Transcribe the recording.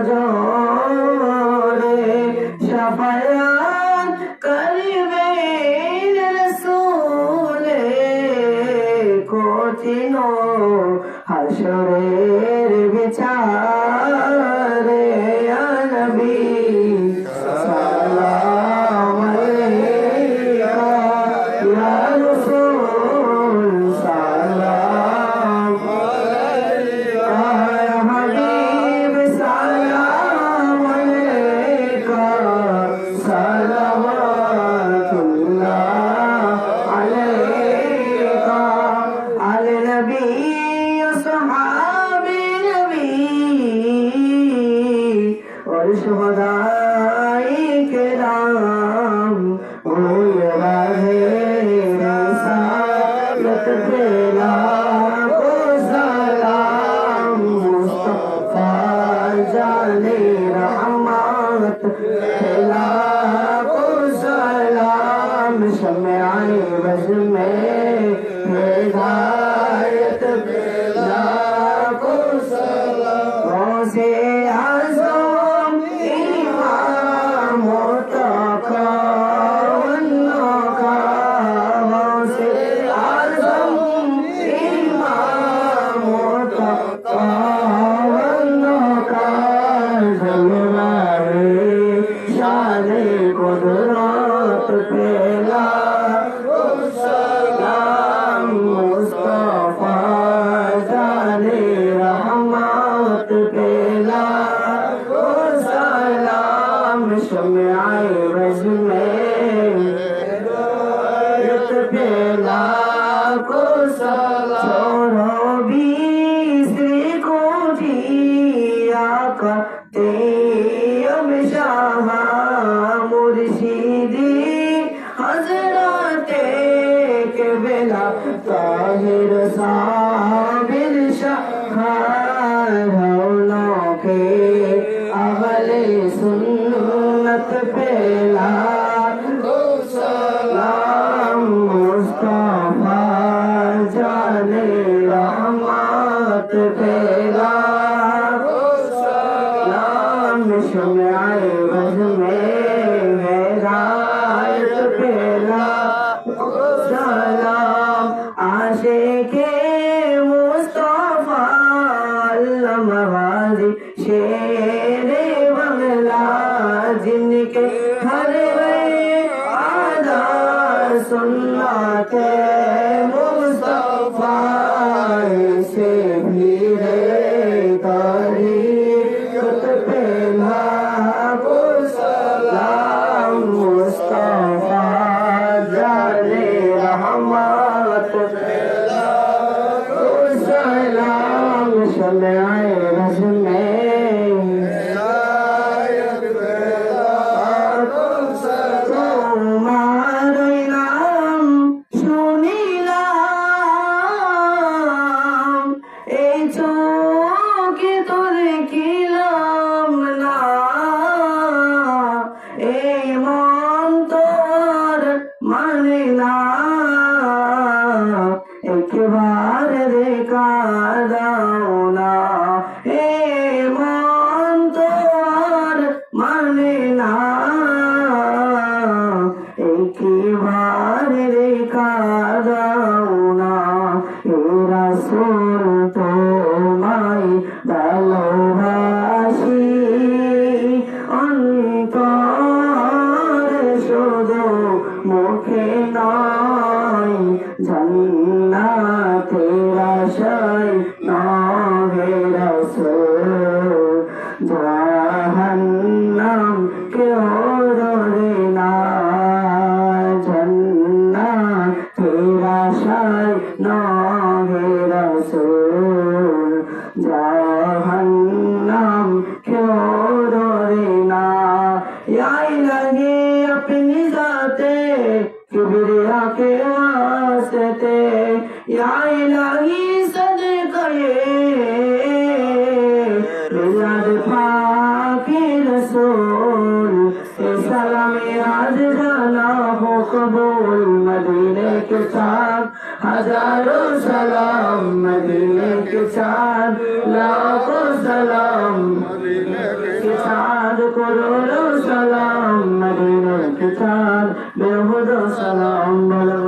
জোরে শাফায়াত করবেন রাসূলে কঠিন হাসরের বিচারে ইয়া নবী সালাম আলাইকা ইয়া রাসূল সালাম আলাইকা ইয়া হাবিব সালাম আলাইকা সালাওয়াতুল্লাহ আলাইকা আলে নবী সাহাবী নবী और शुहदाए किराम हुए वाहे रिसालत पे लाखों सलाम मुस्तफा जाने रहमत पे लाखों सलाम शम्आए बज़ में हिदायत पे लाखों सलाम रोज़े आज़म इमाम मुतक़ा वन्नका रोज़े आज़म इमाम मुतक़ा वन्नका जलवाए शाने कुदरत पे लाखों सलाम मुस्तफा जाने रहमत पे लाखों सलाम शम्आए बज़ में हिदायत पे लाखों सलाम बीसरी कोठी आकते शाह मुर्शिदी हज़रते के बेला ताहिर साबिर शाह रौनों के अहले सुन्नत पे लाखों सलाम मुस्तफा जाने रहमत पे लाखों सलाम शम्आए बज़ में हिदायत पे लाखों सलाम आशिक़े मुस्तफा अल्लामा गाज़ी शेरे बंगला जिनके घर में आदर सुन्नते मुस्तफा से भी रे तारीक़त पे लाखों सलाम मुस्तफा जाने रहमत पे लाखों सलाम शम्आए बज़ में हिदायत पे लाखों सलाम तुम्हारे नाम শুনিলাম এই চোখে তোর কিলাম না এই মন তোর মানে না একবার দেখা দাও না এই মন তোর মানে না একবার দেখা দাও না হে রাসূল তোমায় ভালোবাসি অন্তরে শুধু মুখে নয় জান্নাতের আশায় নহে রাসূল জাহান্নাম কেউ ডরে না জান্নাতের আশায় নহে রাসূল জাহান্নাম কেউ ডরে না या इलाही अपनी जाते किबरिया के वास्ते या इलाही सदक़े रिज़ात पाके रसूल सलाम आज जाना हो कबूल मदीने के साथ हजारों सलाम मदीने के साथ लाखों सलाम मदीने के चाँद करोड़ों सलाम मदीने के चाँद बेहुदो सलाम बोलो